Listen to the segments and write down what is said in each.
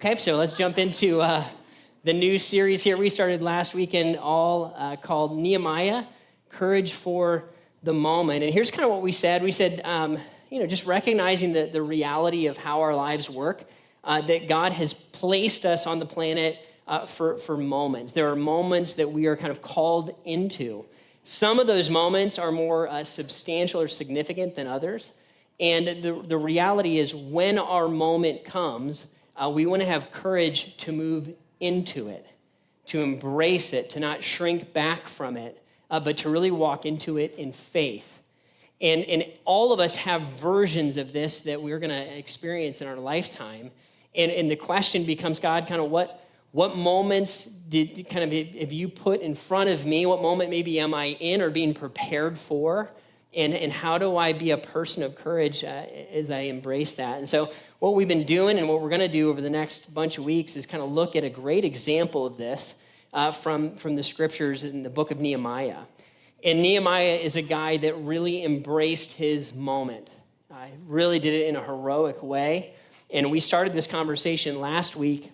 Okay, so let's jump into the new series here we started last weekend, all called Nehemiah, Courage for the Moment. And here's kind of what we said. We said, just recognizing the reality of how our lives work, that God has placed us on the planet for moments. There are moments that we are kind of called into. Some of those moments are more substantial or significant than others. And the reality is when our moment comes, we want to have courage to move into it, to embrace it, to not shrink back from it, but to really walk into it in faith. And all of us have versions of this that we're going to experience in our lifetime. And the question becomes, God, kind of what moments have you put in front of me? What moment maybe am I in or being prepared for? And how do I be a person of courage as I embrace that? And so what we've been doing and what we're going to do over the next bunch of weeks is kind of look at a great example of this from the scriptures in the book of Nehemiah. And Nehemiah is a guy that really embraced his moment. Really did it in a heroic way. And we started this conversation last week.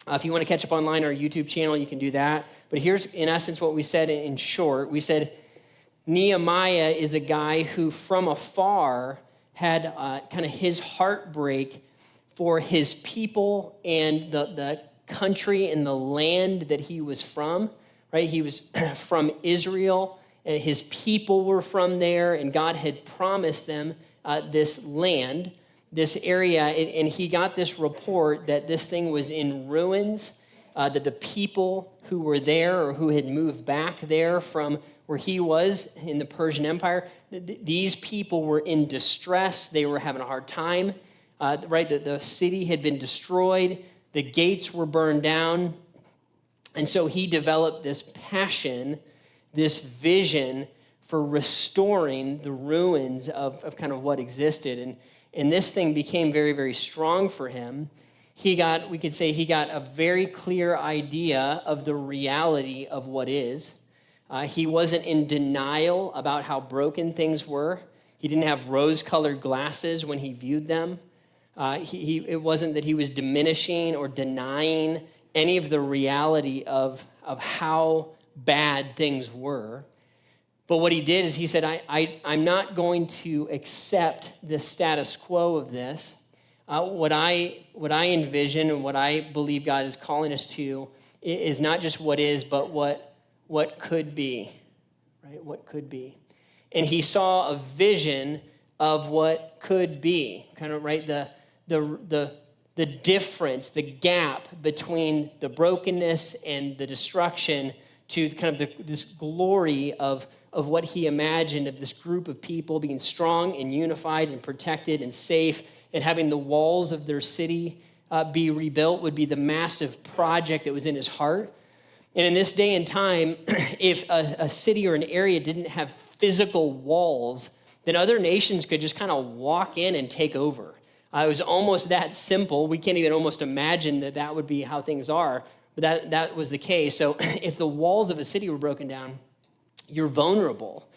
If you want to catch up online on our YouTube channel, you can do that. But here's, in essence, what we said in short. We said, Nehemiah is a guy who from afar had kind of his heartbreak for his people and the country and the land that he was from, right? He was from Israel, and his people were from there, and God had promised them this land, this area, and he got this report that this thing was in ruins, that the people who were there or who had moved back there from where he was in the Persian Empire, these people were in distress. They were having a hard time, right? The city had been destroyed. The gates were burned down. And so he developed this passion, this vision for restoring the ruins of kind of what existed. And this thing became very, very strong for him. We could say he got a very clear idea of the reality of what is. He wasn't in denial about how broken things were. He didn't have rose-colored glasses when he viewed them. It wasn't that he was diminishing or denying any of the reality of how bad things were. But what he did is he said, I'm not going to accept the status quo of this. What I envision and what I believe God is calling us to is not just what is, but what could be, right? What could be. And he saw a vision of what could be, kind of, right? The difference, the gap between the brokenness and the destruction to kind of this glory of what he imagined of this group of people being strong and unified and protected and safe and having the walls of their city be rebuilt would be the massive project that was in his heart. And in this day and time, if a city or an area didn't have physical walls, then other nations could just kind of walk in and take over. It was almost that simple. We can't even almost imagine that would be how things are, but that was the case. So if the walls of a city were broken down, you're vulnerable.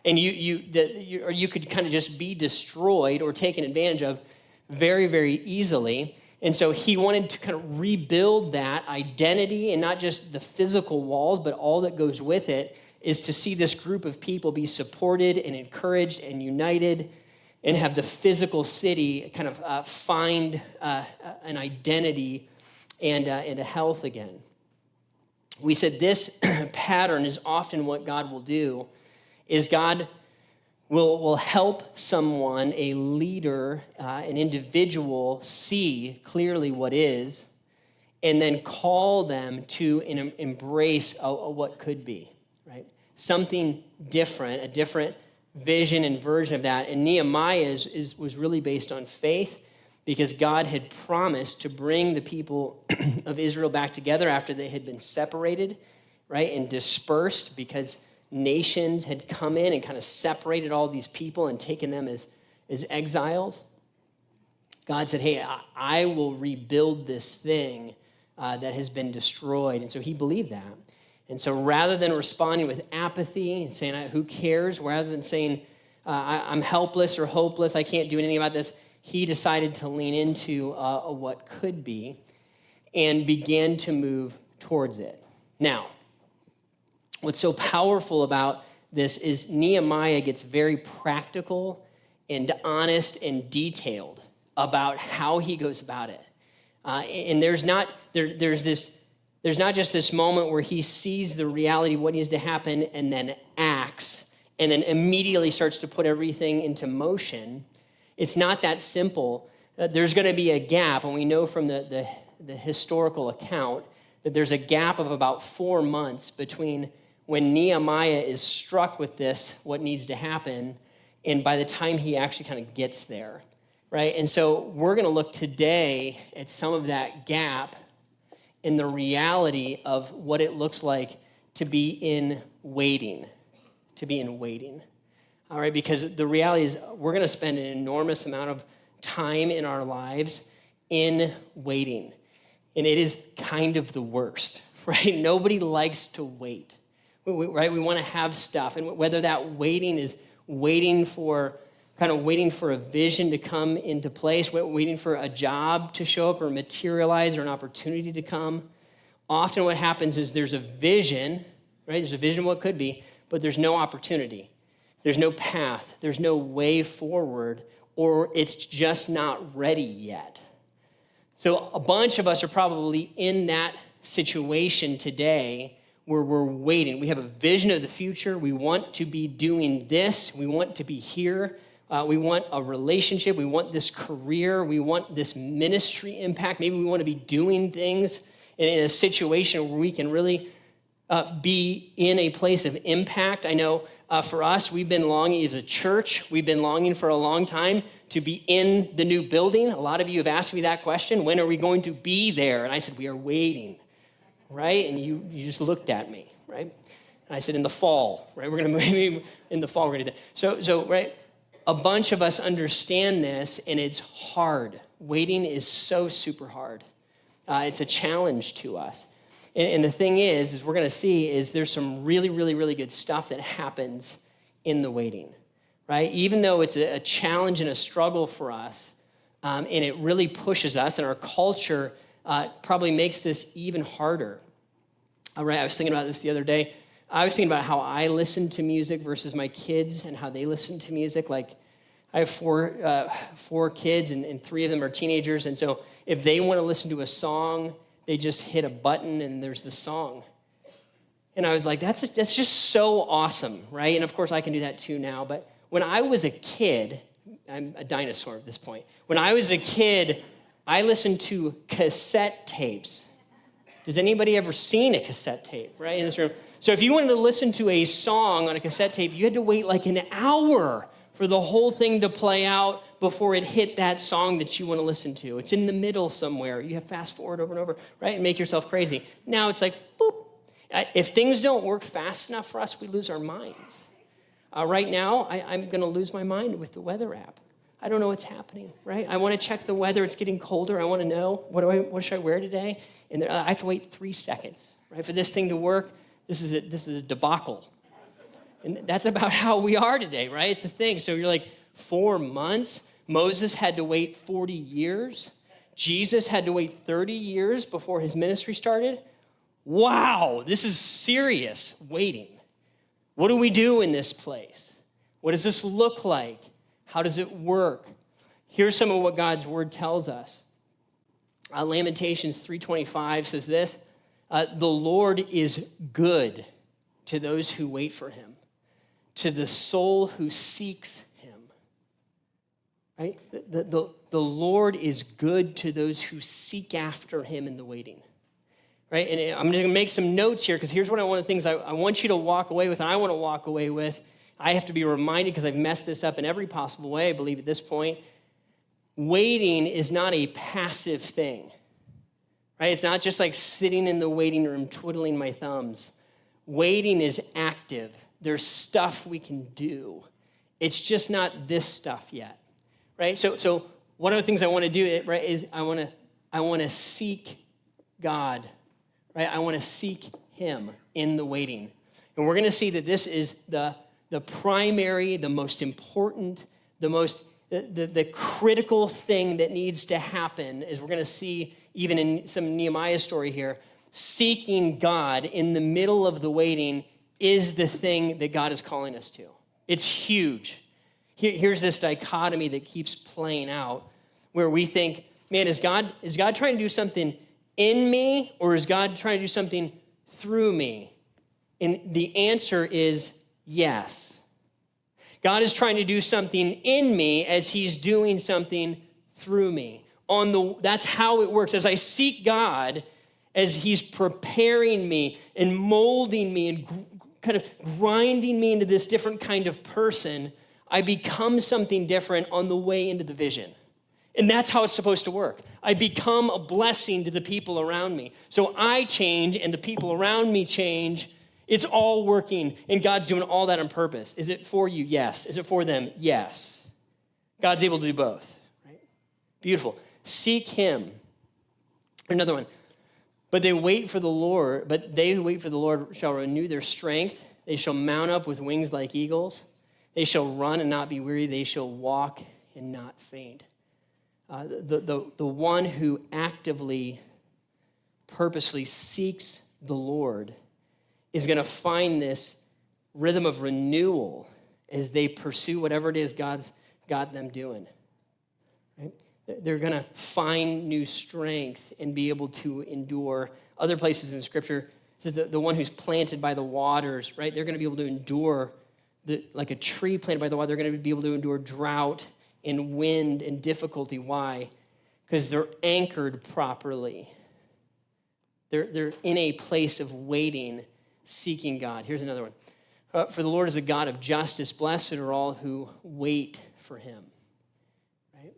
And you could kind of just be destroyed or taken advantage of very, very easily. And so he wanted to kind of rebuild that identity, and not just the physical walls, but all that goes with it, is to see this group of people be supported and encouraged and united and have the physical city kind of find an identity and a health again. We said this pattern is often what God will do, is God will help someone, a leader, an individual, see clearly what is, and then call them to embrace what could be, right? Something different, a different vision and version of that. And Nehemiah was really based on faith, because God had promised to bring the people of Israel back together after they had been separated, right, and dispersed, because nations had come in and kind of separated all these people and taken them as exiles. God said, hey, I will rebuild this thing that has been destroyed. And so he believed that. And so rather than responding with apathy and saying, who cares, rather than saying, I'm helpless or hopeless, I can't do anything about this, he decided to lean into what could be. and began to move towards it. Now, what's so powerful about this is Nehemiah gets very practical and honest and detailed about how he goes about it. And there's not just this moment where he sees the reality of what needs to happen and then acts and then immediately starts to put everything into motion. It's not that simple. There's going to be a gap, and we know from the historical account that there's a gap of about 4 months between when Nehemiah is struck with this, what needs to happen, and by the time he actually kind of gets there, right? And so we're going to look today at some of that gap in the reality of what it looks like to be in waiting, all right? Because the reality is we're going to spend an enormous amount of time in our lives in waiting, and it is kind of the worst, right? Nobody likes to wait. Right? We want to have stuff. And whether that waiting is waiting for a vision to come into place, waiting for a job to show up or materialize or an opportunity to come. Often what happens is there's a vision, right? There's a vision of what could be, but there's no opportunity. There's no path. There's no way forward, or it's just not ready yet. So a bunch of us are probably in that situation today where we're waiting. We have a vision of the future. We want to be doing this. We want to be here. We want a relationship. We want this career. We want this ministry impact. Maybe we want to be doing things in a situation where we can really be in a place of impact. I know for us, we've been longing as a church. We've been longing for a long time to be in the new building. A lot of you have asked me that question. When are we going to be there? And I said, we are waiting. Right? And you just looked at me, right? And I said, in the fall, right? We're going to maybe in the fall, we're going to do that. So, right? A bunch of us understand this, and it's hard. Waiting is so super hard. It's a challenge to us. And the thing is we're going to see is there's some really, really, really good stuff that happens in the waiting, right? Even though it's a challenge and a struggle for us, and it really pushes us, and our culture probably makes this even harder. All right, I was thinking about this the other day. I was thinking about how I listen to music versus my kids and how they listen to music. Like, I have four kids, and 3 of them are teenagers, and so if they want to listen to a song, they just hit a button, and there's the song. And I was like, that's just so awesome, right? And of course, I can do that too now. But when I was a kid, I'm a dinosaur at this point. When I was a kid, I listened to cassette tapes. Does anybody ever seen a cassette tape, right, in this room? So if you wanted to listen to a song on a cassette tape, you had to wait like an hour for the whole thing to play out before it hit that song that you want to listen to. It's in the middle somewhere. You have fast forward over and over, right, and make yourself crazy. Now it's like, boop. If things don't work fast enough for us, we lose our minds. Right now, I'm going to lose my mind with the weather app. I don't know what's happening, right? I want to check the weather. It's getting colder. I want to know, what should I wear today? And I have to wait 3 seconds, right? For this thing to work, this is a debacle. And that's about how we are today, right? It's a thing. So you're like, 4 months? Moses had to wait 40 years. Jesus had to wait 30 years before his ministry started. Wow, this is serious waiting. What do we do in this place? What does this look like? How does it work? Here's some of what God's word tells us. Lamentations 3:25 says this, the Lord is good to those who wait for him, to the soul who seeks him. Right? The Lord is good to those who seek after him in the waiting. Right? And I'm going to make some notes here because here's one of the things I want you to walk away with, and I want to walk away with. I have to be reminded because I've messed this up in every possible way, I believe at this point. Waiting is not a passive thing. Right? It's not just like sitting in the waiting room twiddling my thumbs. Waiting is active. There's stuff we can do. It's just not this stuff yet. Right? So one of the things I want to do, right, is I want to seek God. Right? I want to seek him in the waiting. And we're going to see that this is the primary, the most important, the most the critical thing that needs to happen, as we're going to see even in some Nehemiah story here, seeking God in the middle of the waiting is the thing that God is calling us to. It's huge. Here's this dichotomy that keeps playing out where we think, man, is God trying to do something in me, or is God trying to do something through me? And the answer is yes. God is trying to do something in me as he's doing something through me. That's how it works. As I seek God, as he's preparing me and molding me and kind of grinding me into this different kind of person, I become something different on the way into the vision. And that's how it's supposed to work. I become a blessing to the people around me. So I change and the people around me change. It's all working, and God's doing all that on purpose. Is it for you? Yes. Is it for them? Yes. God's able to do both. Right? Beautiful. Seek him. Another one. But they who wait for the Lord shall renew their strength. They shall mount up with wings like eagles. They shall run and not be weary. They shall walk and not faint. The one who actively, purposely seeks the Lord is going to find this rhythm of renewal as they pursue whatever it is God's got them doing. Right? They're going to find new strength and be able to endure. Other places in Scripture, it says the one who's planted by the waters, right? They're going to be able to endure, like a tree planted by the water, they're going to be able to endure drought and wind and difficulty. Why? Because they're anchored properly. They're in a place of waiting, seeking God. Here's another one. For the Lord is a God of justice. Blessed are all who wait for him. Right?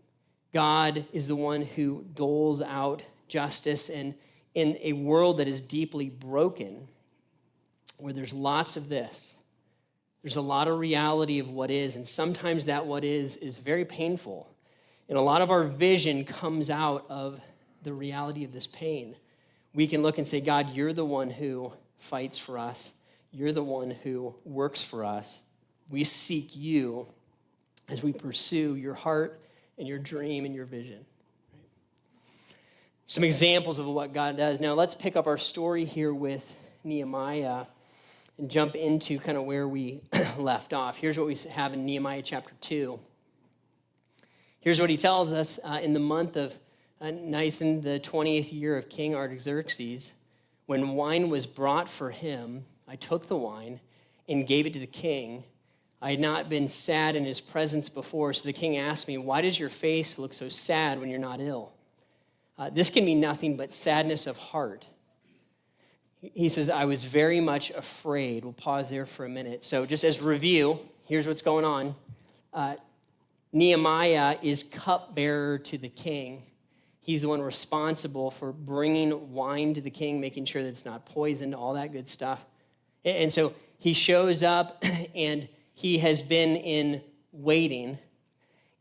God is the one who doles out justice. And in a world that is deeply broken, where there's lots of this, there's a lot of reality of what is, and sometimes that what is very painful. And a lot of our vision comes out of the reality of this pain. We can look and say, God, you're the one who fights for us. You're the one who works for us. We seek you as we pursue your heart and your dream and your vision. Some examples of what God does. Now let's pick up our story here with Nehemiah and jump into kind of where we left off. Here's what we have in Nehemiah chapter 2. Here's what he tells us in the month of Nisan, the 20th year of King Artaxerxes, when wine was brought for him, I took the wine and gave it to the king. I had not been sad in his presence before, so the king asked me, why does your face look so sad when you're not ill? This can be nothing but sadness of heart. He says, I was very much afraid. We'll pause there for a minute. So just as review, here's what's going on. Nehemiah is cupbearer to the king. He's the one responsible for bringing wine to the king, making sure that it's not poisoned, all that good stuff. And so he shows up, and he has been in waiting,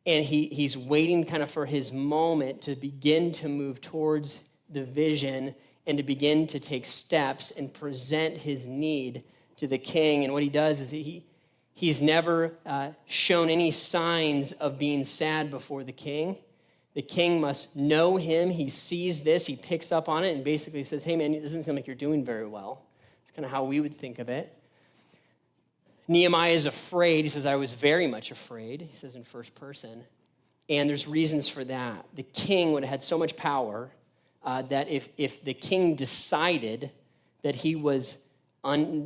and he's waiting kind of for his moment to begin to move towards the vision and to begin to take steps and present his need to the king. And what he does is he's never shown any signs of being sad before the king. The king must know him. He sees this. He picks up on it and basically says, hey, man, it doesn't seem like you're doing very well. It's kind of how we would think of it. Nehemiah is afraid. He says, I was very much afraid. He says in first person. And there's reasons for that. The king would have had so much power that if the king decided that he was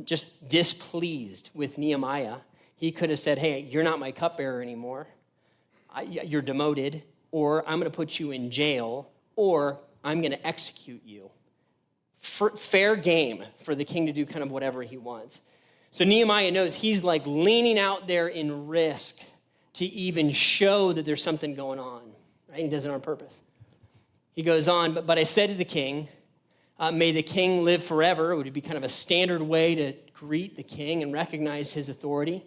just displeased with Nehemiah, he could have said, hey, you're not my cupbearer anymore. You're demoted, or I'm going to put you in jail, or I'm going to execute you. Fair game for the king to do kind of whatever he wants. So Nehemiah knows he's like leaning out there in risk to even show that there's something going on. Right? He does it on purpose. He goes on, but I said to the king, may the king live forever. It would be kind of a standard way to greet the king and recognize his authority.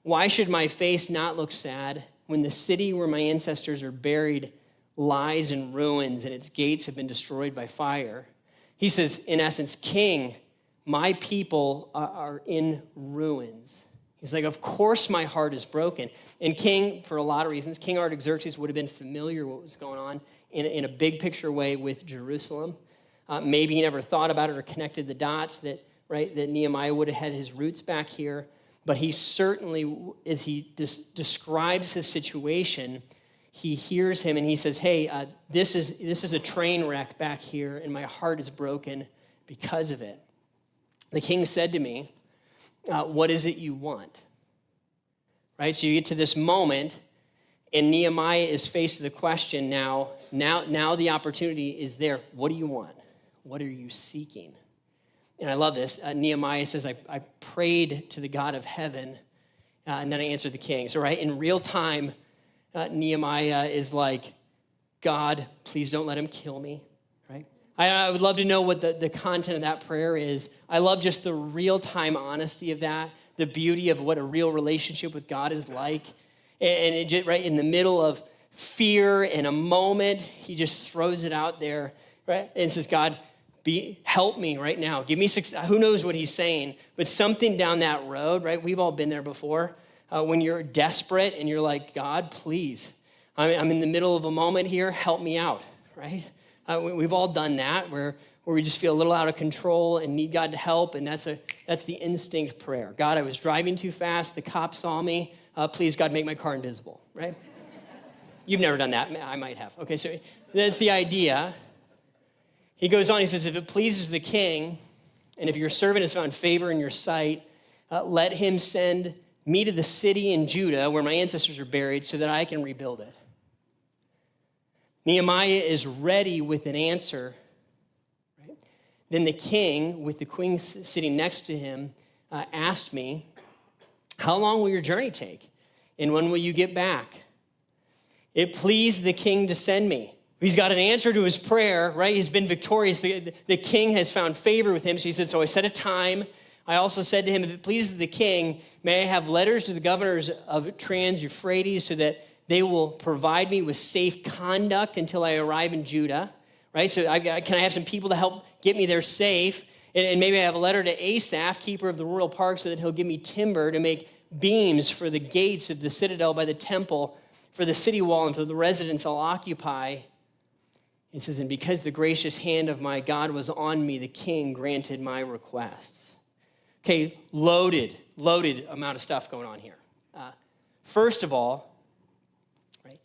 Why should my face not look sad when the city where my ancestors are buried lies in ruins and its gates have been destroyed by fire? He says, in essence, king, my people are in ruins. He's like, of course my heart is broken. And King, for a lot of reasons, King Artaxerxes would have been familiar with what was going on in a big picture way with Jerusalem. Maybe he never thought about it or connected the dots that Nehemiah would have had his roots back here. But he certainly, as he describes his situation, he hears him and he says, hey, this is a train wreck back here, and my heart is broken because of it. The king said to me, what is it you want? Right? So you get to this moment, and Nehemiah is faced with the question now the opportunity is there. What do you want? What are you seeking? And I love this. Nehemiah says, I prayed to the God of heaven, and then I answered the king. So right in real time, Nehemiah is like, God, please don't let him kill me. Right? I would love to know what the content of that prayer is. I love just the real-time honesty of that, the beauty of what a real relationship with God is like. And it just, right in the middle of fear and a moment, he just throws it out there, right? And says, God, help me right now. Give me success. Who knows what he's saying, but something down that road, right? We've all been there before. When you're desperate and you're like, God, please, I'm in the middle of a moment here. Help me out, right? We've all done that where we just feel a little out of control and need God to help, and that's the instinct prayer. God, I was driving too fast. The cop saw me. Please, God, make my car invisible, right? You've never done that. I might have. Okay, so that's the idea. He goes on, he says, if it pleases the king, and if your servant has found favor in your sight, let him send me to the city in Judah where my ancestors are buried so that I can rebuild it. Nehemiah is ready with an answer. Right? Then the king, with the queen sitting next to him, asked me, how long will your journey take? And when will you get back? It pleased the king to send me. He's got an answer to his prayer, right? He's been victorious. The king has found favor with him. So he said, so I set a time. I also said to him, if it pleases the king, may I have letters to the governors of Trans-Euphrates so that they will provide me with safe conduct until I arrive in Judah, right? So can I have some people to help get me there safe? And maybe I have a letter to Asaph, keeper of the royal park, so that he'll give me timber to make beams for the gates of the citadel by the temple, for the city wall, and for the residence I'll occupy. It says, and because the gracious hand of my God was on me, the king granted my requests. Okay, loaded amount of stuff going on here. First of all, right,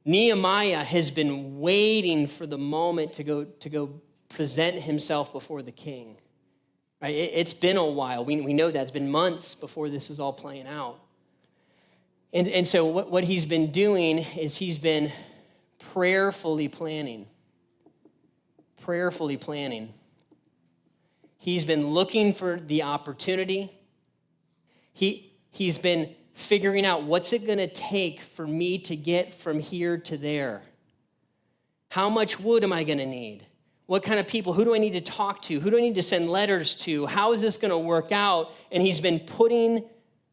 Nehemiah has been waiting for the moment to go present himself before the king. Right? It's been a while. We know that. It's been months before this is all playing out. And so what he's been doing is he's been prayerfully planning. He's been looking for the opportunity. He's been figuring out what's it going to take for me to get from here to there. How much wood am I going to need? What kind of people? Who do I need to talk to? Who do I need to send letters to? How is this going to work out? And he's been putting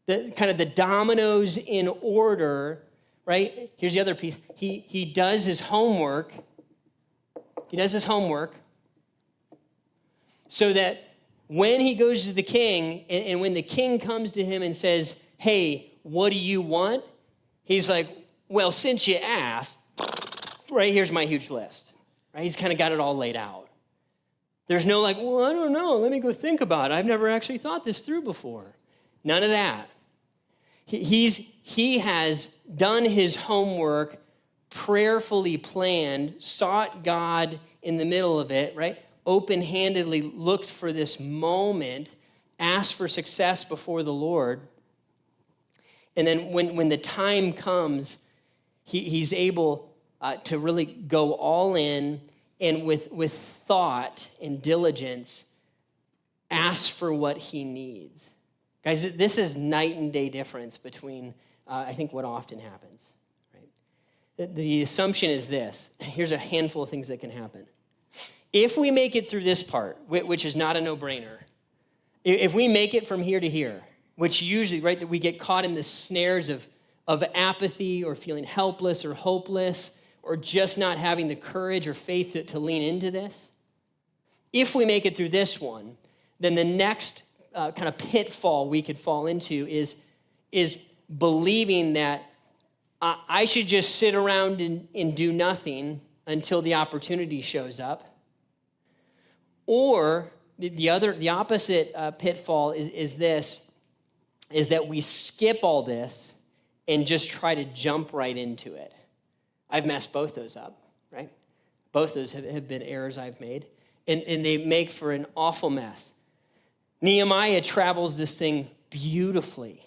the dominoes in order, right? Here's the other piece. He does his homework. So that when he goes to the king, and when the king comes to him and says, hey, what do you want? He's like, well, since you asked, right, here's my huge list. Right? He's kind of got it all laid out. There's no like, well, I don't know. Let me go think about it. I've never actually thought this through before. None of that. He has done his homework, prayerfully planned, sought God in the middle of it, right? Open-handedly looked for this moment, asked for success before the Lord. And then when the time comes, he's able to really go all in and with thought and diligence, ask for what he needs. Guys, this is night and day difference between, I think, what often happens. Right? The assumption is this. Here's a handful of things that can happen. If we make it through this part, which is not a no-brainer, if we make it from here to here, which usually, right, that we get caught in the snares of apathy or feeling helpless or hopeless or just not having the courage or faith to lean into this, if we make it through this one, then the next kind of pitfall we could fall into is is believing that I should just sit around and do nothing until the opportunity shows up. Or the opposite pitfall is that we skip all this and just try to jump right into it. I've messed both those up, right? Both those have been errors I've made, and they make for an awful mess. Nehemiah travels this thing beautifully.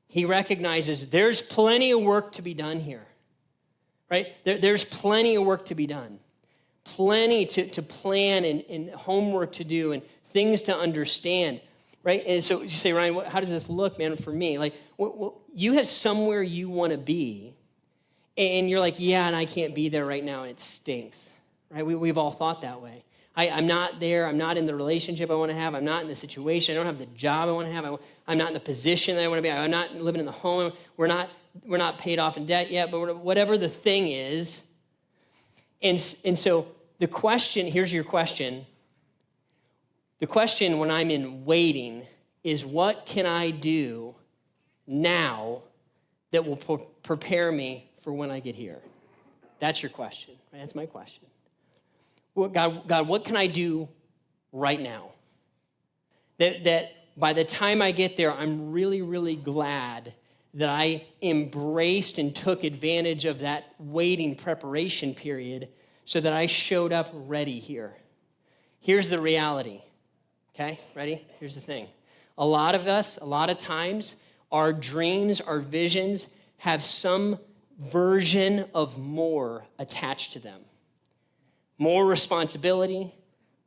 He recognizes there's plenty of work to be done here, right? There's plenty of work to be done, plenty to plan and homework to do and things to understand, right? And so you say, Ryan, how does this look, man, for me? Like, you have somewhere you want to be, and you're like, yeah, and I can't be there right now, and it stinks, right? We've all thought that way. I'm not there. I'm not in the relationship I want to have. I'm not in the situation. I don't have the job I want to have. I'm not in the position that I want to be. I'm not living in the home. We're not paid off in debt yet, but whatever the thing is. And so the question, here's your question. The question when I'm in waiting is, what can I do now that will prepare me for when I get here? That's your question, right? That's my question. God, what can I do right now? That by the time I get there, I'm really, really glad that I embraced and took advantage of that waiting preparation period so that I showed up ready here. Here's the reality, okay? Ready? Here's the thing. A lot of us, a lot of times, our dreams, our visions have some version of more attached to them. More responsibility,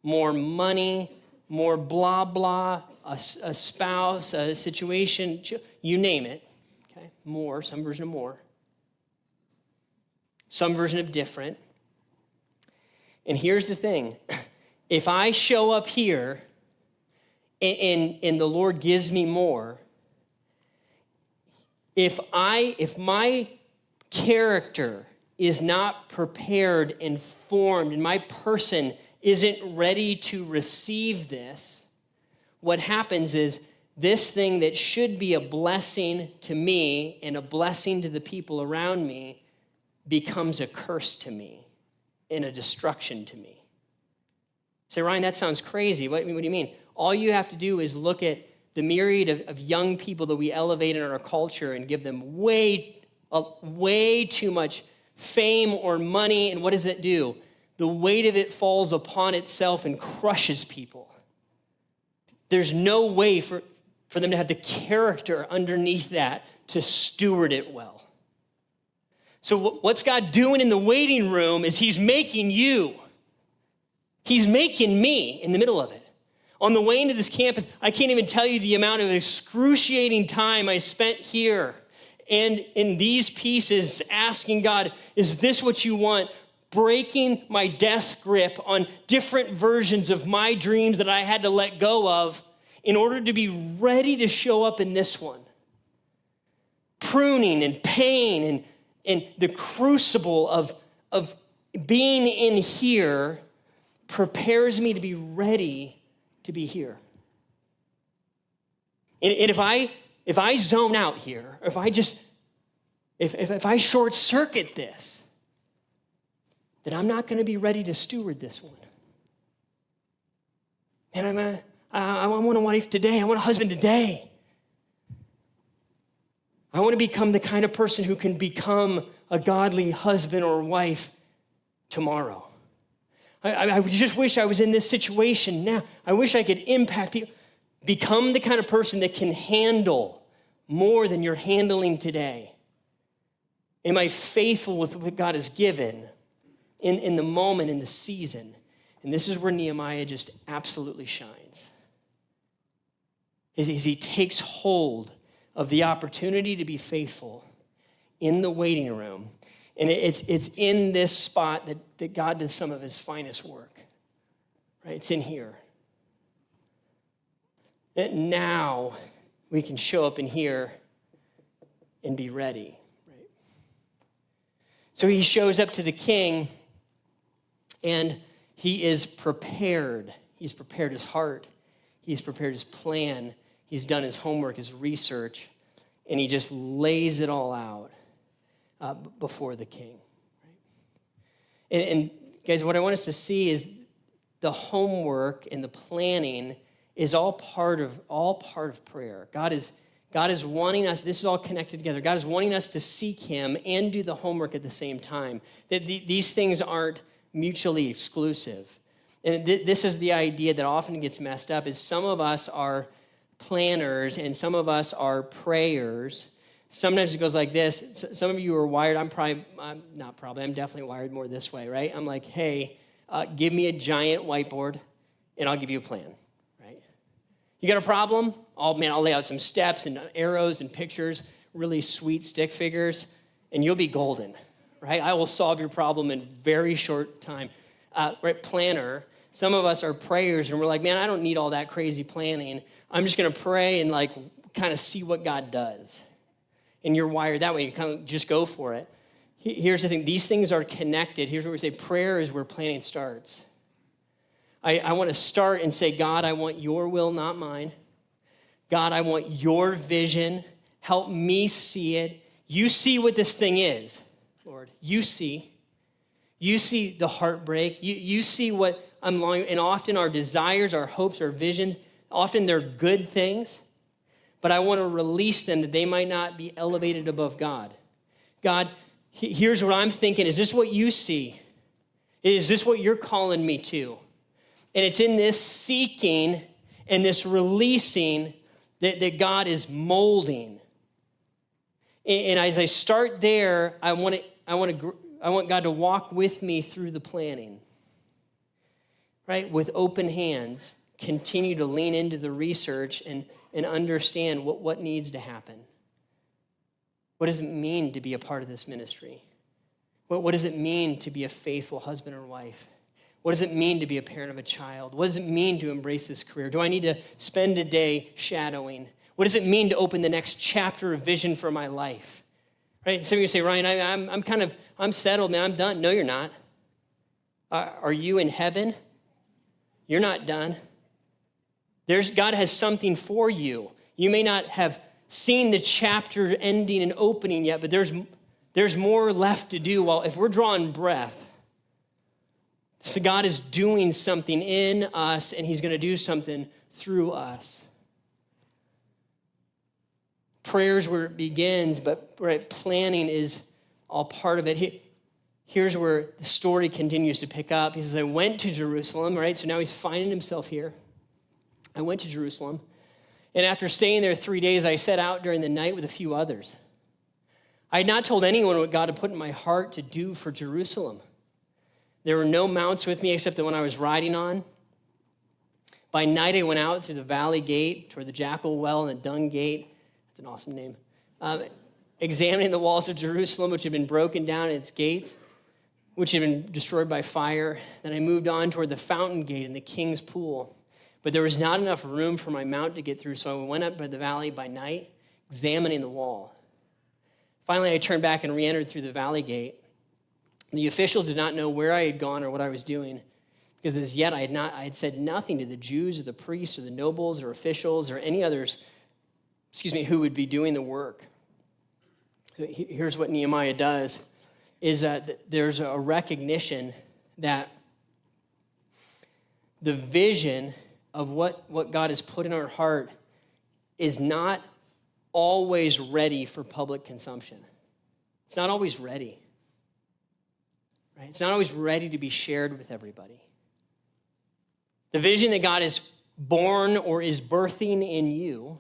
more money, more blah, blah, a spouse, a situation, you name it, okay? More, some version of more. Some version of different. And here's the thing. If I show up here and the Lord gives me more, if my character is not prepared and formed, and my person isn't ready to receive this, what happens is this thing that should be a blessing to me and a blessing to the people around me becomes a curse to me and a destruction to me. Say, Ryan, that sounds crazy. What do you mean? All you have to do is look at the myriad of young people that we elevate in our culture and give them way too much fame or money, and what does it do? The weight of it falls upon itself and crushes people. There's no way for them to have the character underneath that to steward it well. So what's God doing in the waiting room is he's making you. He's making me in the middle of it. On the way into this campus, I can't even tell you the amount of excruciating time I spent here and in these pieces, asking God, is this what you want? Breaking my death grip on different versions of my dreams that I had to let go of in order to be ready to show up in this one. Pruning and pain and the crucible of being in here prepares me to be ready to be here. And if I zone out here, if I short circuit this, then I'm not going to be ready to steward this one. And I want a wife today. I want a husband today. I want to become the kind of person who can become a godly husband or wife tomorrow. I just wish I was in this situation now. I wish I could impact people. Become the kind of person that can handle more than you're handling today. Am I faithful with what God has given in the moment, in the season? And this is where Nehemiah just absolutely shines. As he takes hold of the opportunity to be faithful in the waiting room. And it's in this spot that God does some of his finest work. Right? It's in here. And now we can show up in here and be ready. Right? So he shows up to the king and he is prepared. He's prepared his heart. He's prepared his plan. He's done his homework, his research. and he just lays it all out before the king. Right? And guys, what I want us to see is the homework and the planning is all part of prayer. God is wanting us, this is all connected together. God is wanting us to seek him and do the homework at the same time. That these things aren't mutually exclusive. And this is the idea that often gets messed up, is some of us are planners and some of us are prayers. Sometimes it goes like this. Some of you are wired, I'm definitely wired more this way, right? I'm like, hey, give me a giant whiteboard and I'll give you a plan, right? You got a problem? Oh man, I'll lay out some steps and arrows and pictures, really sweet stick figures, and you'll be golden, right? I will solve your problem in very short time. Right, planner. Some of us are prayers and we're like, man, I don't need all that crazy planning. I'm just going to pray and like kind of see what God does. And you're wired that way. You kind of just go for it. Here's the thing. These things are connected. Here's what we say. Prayer is where planning starts. I want to start and say, God, I want your will, not mine. God, I want your vision. Help me see it. You see what this thing is, Lord. You see. You see the heartbreak. You see what I'm longing. And often our desires, our hopes, our visions, often they're good things. But I want to release them that they might not be elevated above God. God, here's what I'm thinking. Is this what you see? Is this what you're calling me to? And it's in this seeking and this releasing that God is molding. And as I start there, I want God to walk with me through the planning, right? With open hands, continue to lean into the research and understand what needs to happen. What does it mean to be a part of this ministry? What does it mean to be a faithful husband or wife? What does it mean to be a parent of a child? What does it mean to embrace this career? Do I need to spend a day shadowing? What does it mean to open the next chapter of vision for my life? Right? Some of you say, Ryan, I'm settled, man. I'm done. No, you're not. Are you in heaven? You're not done. God has something for you. You may not have seen the chapter ending and opening yet, but there's more left to do. Well, if we're drawing breath, so God is doing something in us, and he's going to do something through us. Prayer's where it begins, but right, planning is all part of it. Here's where the story continues to pick up. He says, I went to Jerusalem, right? So now he's finding himself here. I went to Jerusalem, and after staying there 3 days, I set out during the night with a few others. I had not told anyone what God had put in my heart to do for Jerusalem. There were no mounts with me except the one I was riding on. By night, I went out through the valley gate toward the jackal well and the dung gate. That's an awesome name. Examining the walls of Jerusalem, which had been broken down and its gates, which had been destroyed by fire. Then I moved on toward the fountain gate and the king's pool. But there was not enough room for my mount to get through, so I went up by the valley by night, examining the wall. Finally, I turned back and re-entered through the valley gate. The officials did not know where I had gone or what I was doing, because as yet I had said nothing to the Jews or the priests or the nobles or officials or any others, who would be doing the work. So here's what Nehemiah does, is that there's a recognition that the vision of what God has put in our heart is not always ready for public consumption. It's not always ready. Right? It's not always ready to be shared with everybody. The vision that God is born or is birthing in you,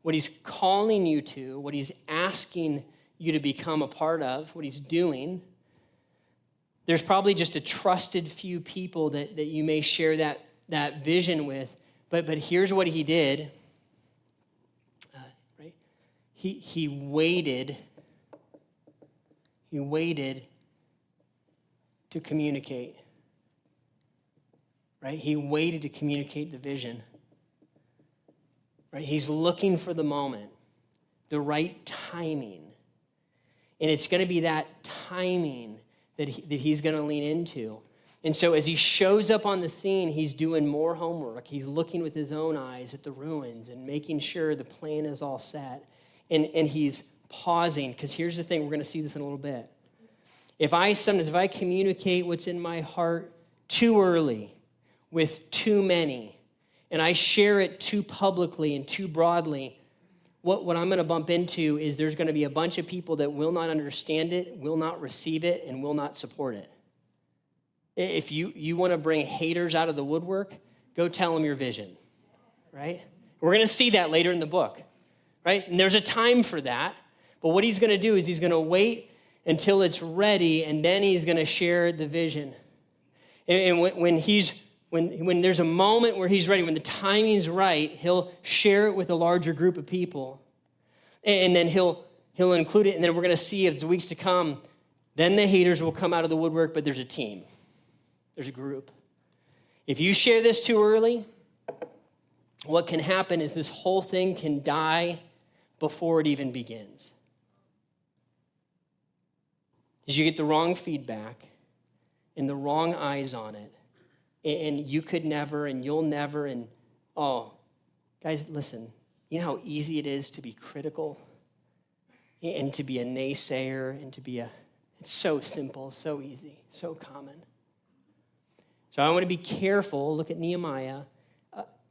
what he's calling you to, what he's asking you to become a part of, what he's doing, there's probably just a trusted few people that you may share that vision with. But here's what he did. Right? He waited. He waited to communicate. Right? He waited to communicate the vision. Right? He's looking for the moment, the right timing. And it's going to be that timing that he's going to lean into. And so as he shows up on the scene, he's doing more homework. He's looking with his own eyes at the ruins and making sure the plan is all set. and he's pausing, because here's the thing, we're going to see this in a little bit. If I communicate what's in my heart too early with too many, and I share it too publicly and too broadly, what I'm going to bump into is there's going to be a bunch of people that will not understand it, will not receive it, and will not support it. If you want to bring haters out of the woodwork, go tell them your vision, right? We're going to see that later in the book, right? And there's a time for that. But what he's going to do is he's going to wait until it's ready, and then he's going to share the vision. And when there's a moment where he's ready, when the timing's right, he'll share it with a larger group of people. And then he'll include it, and then we're going to see as the weeks to come, then the haters will come out of the woodwork, but there's a team. There's a group. If you share this too early, what can happen is this whole thing can die before it even begins. Is you get the wrong feedback and the wrong eyes on it, and you could never, and you'll never, and guys, listen, you know how easy it is to be critical and to be a naysayer and it's so simple, so easy, so common. So I want to be careful. Look at Nehemiah,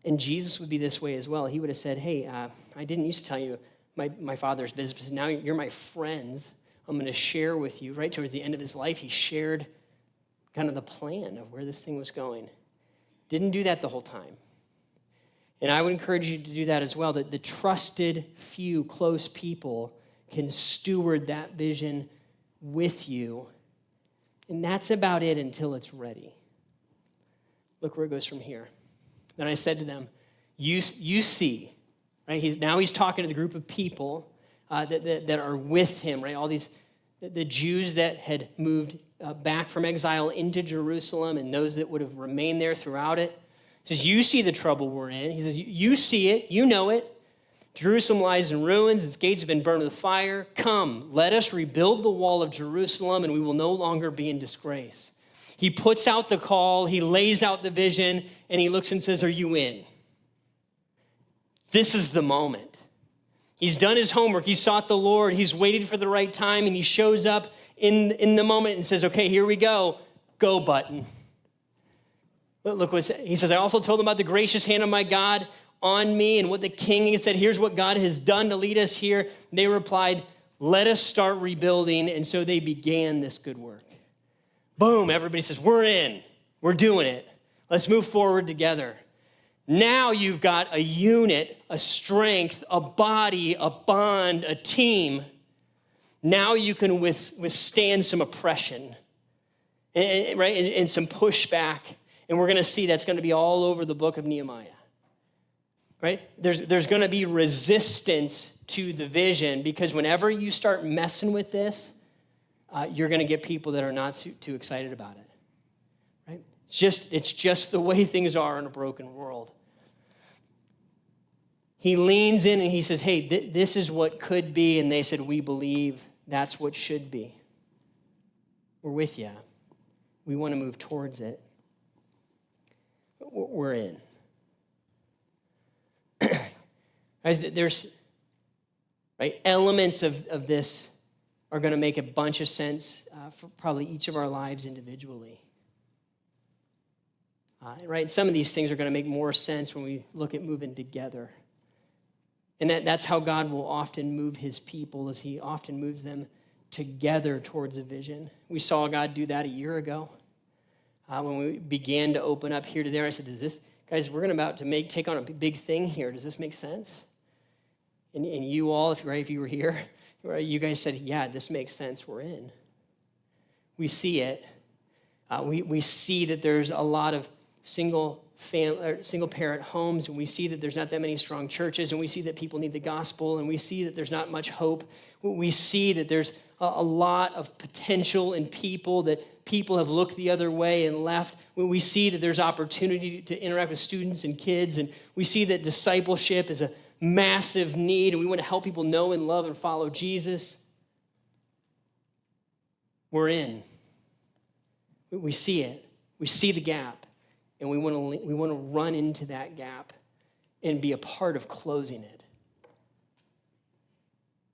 and Jesus would be this way as well. He would have said, hey, I didn't used to tell you my father's business. Now you're my friends. I'm going to share with you. Right towards the end of his life, he shared kind of the plan of where this thing was going. Didn't do that the whole time. And I would encourage you to do that as well, that the trusted few close people can steward that vision with you. And that's about it until it's ready. Look where it goes from here. Then I said to them, you see, right? He's talking to the group of people that are with him, right? All these, the Jews that had moved back from exile into Jerusalem and those that would have remained there throughout it. He says, you see the trouble we're in. He says, you see it, you know it. Jerusalem lies in ruins, its gates have been burned with fire. Come, let us rebuild the wall of Jerusalem and we will no longer be in disgrace. He puts out the call, he lays out the vision, and he looks and says, are you in? This is the moment. He's done his homework. He sought the Lord. He's waited for the right time, and he shows up in the moment and says, okay, here we go. Go button. Look what he says. I also told them about the gracious hand of my God on me and what the king had said. Here's what God has done to lead us here. And they replied, let us start rebuilding. And so they began this good work. Boom, everybody says, we're in. We're doing it. Let's move forward together. Now you've got a unit, a strength, a body, a bond, a team. Now you can withstand some oppression, right? And some pushback. And we're going to see that's going to be all over the book of Nehemiah, right? There's going to be resistance to the vision because whenever you start messing with this, you're going to get people that are not too excited about it, right? It's just the way things are in a broken world. He leans in and he says, hey, this is what could be. And they said, we believe that's what should be. We're with you. We want to move towards it. We're in. There's right, elements of this are going to make a bunch of sense for probably each of our lives individually. Right? Some of these things are going to make more sense when we look at moving together. And that's how God will often move his people, as he often moves them together towards a vision. We saw God do that a year ago. When we began to open up here to there, I said, guys, we're about to take on a big thing here. Does this make sense? And you all, if you were here, you guys said, yeah, this makes sense. We're in. We see it. We see that there's a lot of single parent homes, and we see that there's not that many strong churches, and we see that people need the gospel, and we see that there's not much hope. We see that there's a lot of potential in people, that people have looked the other way and left. We see that there's opportunity to interact with students and kids, and we see that discipleship is a massive need, and we want to help people know and love and follow Jesus. We're in. We see it. We see the gap. And we want to run into that gap and be a part of closing it.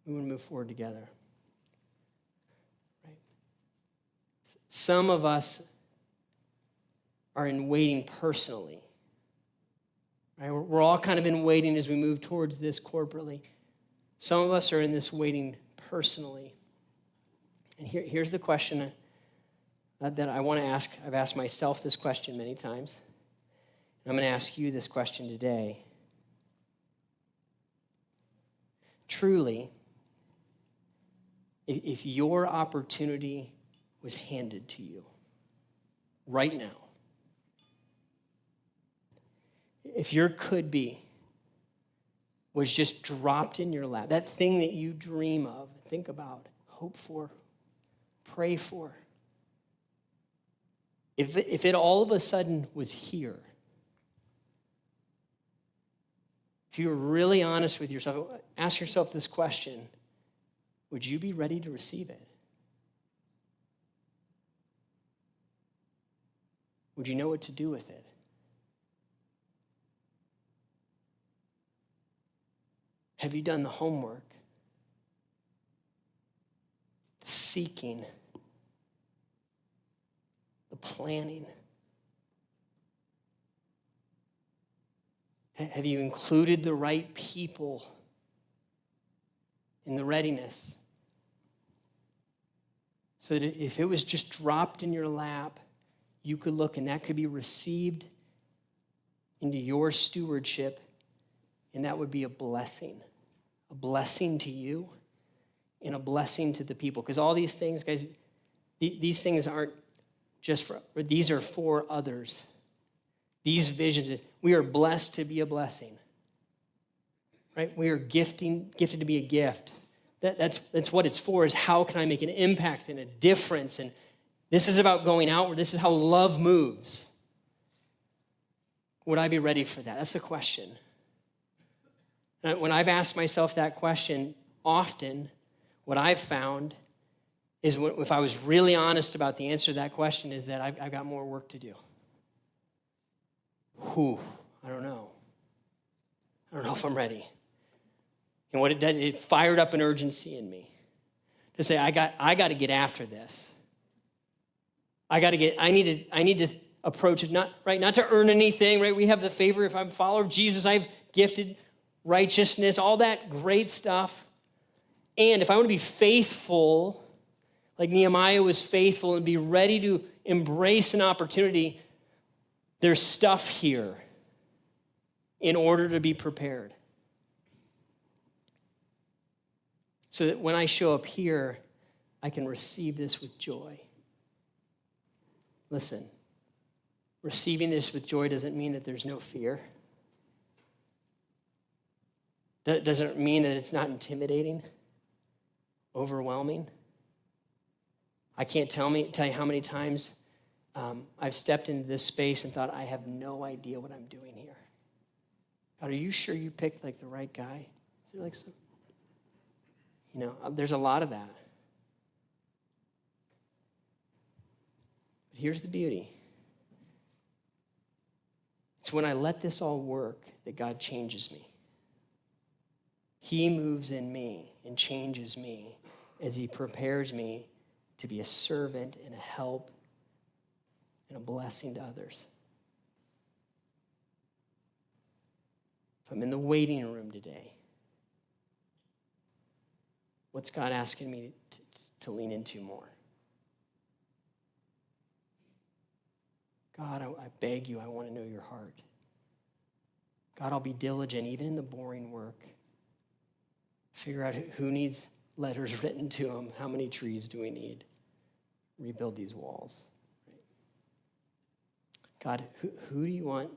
We want to move forward together. Right? Some of us are in waiting personally. Right? We're all kind of in waiting as we move towards this corporately. Some of us are in this waiting personally. And here's the question that I want to ask. I've asked myself this question many times. I'm going to ask you this question today. Truly, if your opportunity was handed to you right now, if your could be was just dropped in your lap, that thing that you dream of, think about, hope for, pray for, if it all of a sudden was here, if you were really honest with yourself, ask yourself this question: would you be ready to receive it? Would you know what to do with it? Have you done the homework? The seeking, the planning? Have you included the right people in the readiness? So that if it was just dropped in your lap, you could look and that could be received into your stewardship, and that would be a blessing to you and a blessing to the people. Because all these things, guys, these things aren't just for, these are for others. These visions, we are blessed to be a blessing, right? We are gifted to be a gift. That's what it's for, is how can I make an impact and a difference? And this is about going outward. This is how love moves. Would I be ready for that? That's the question. When I've asked myself that question, often what I've found is if I was really honest about the answer to that question is that I've got more work to do. I don't know. I don't know if I'm ready. And what it did, it fired up an urgency in me to say, I got to get after this. I need to approach it, not to earn anything, right? We have the favor. If I'm a follower of Jesus, I've gifted righteousness, all that great stuff. And if I want to be faithful, like Nehemiah was faithful, and be ready to embrace an opportunity, there's stuff here in order to be prepared. So that when I show up here, I can receive this with joy. Listen, receiving this with joy doesn't mean that there's no fear. That doesn't mean that it's not intimidating, overwhelming. I can't tell you how many times I've stepped into this space and thought, I have no idea what I'm doing here. God, are you sure you picked like the right guy? Is it like some? There's a lot of that. But here's the beauty. It's when I let this all work that God changes me. He moves in me and changes me as he prepares me to be a servant and a help and a blessing to others. If I'm in the waiting room today, what's God asking me to lean into more? God, I beg you, I want to know your heart. God, I'll be diligent, even in the boring work. Figure out who needs letters written to them. How many trees do we need? Rebuild these walls. Right? God, who do you want?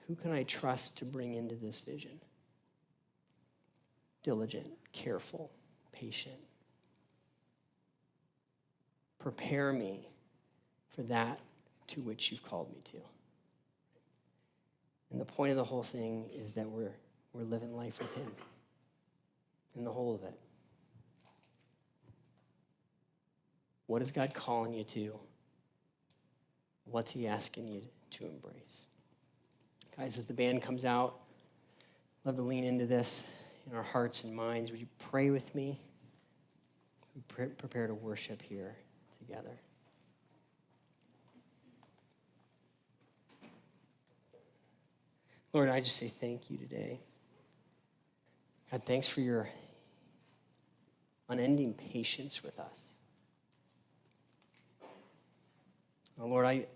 Who can I trust to bring into this vision? Diligent, careful, patient. Prepare me for that to which you've called me to. And the point of the whole thing is that we're living life with him in the whole of it. What is God calling you to? What's he asking you to embrace? Guys, as the band comes out, I'd love to lean into this in our hearts and minds. Would you pray with me? We prepare to worship here together. Lord, I just say thank you today. God, thanks for your unending patience with us. Oh, Lord, I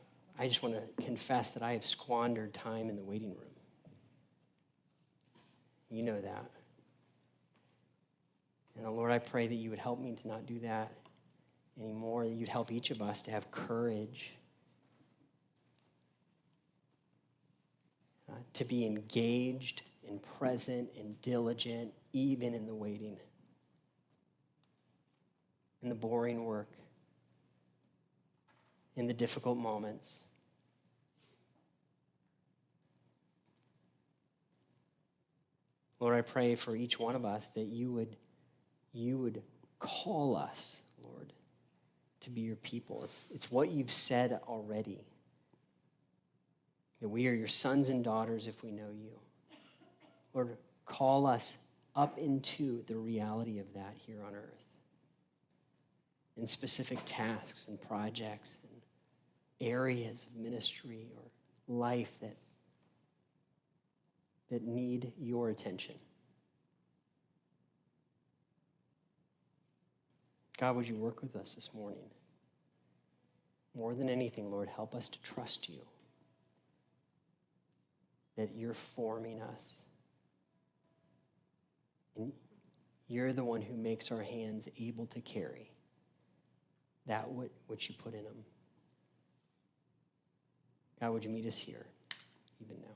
just want to confess that I have squandered time in the waiting room. You know that. And Lord, I pray that you would help me to not do that anymore, that you'd help each of us to have courage to be engaged and present and diligent, even in the waiting, in the boring work, in the difficult moments. Lord, I pray for each one of us that you would call us, Lord, to be your people. It's what you've said already, that we are your sons and daughters if we know you. Lord, call us up into the reality of that here on earth, in specific tasks and projects and areas of ministry or life that need your attention. God, would you work with us this morning? More than anything, Lord, help us to trust you, that you're forming us. And you're the one who makes our hands able to carry that which you put in them. God, would you meet us here, even now?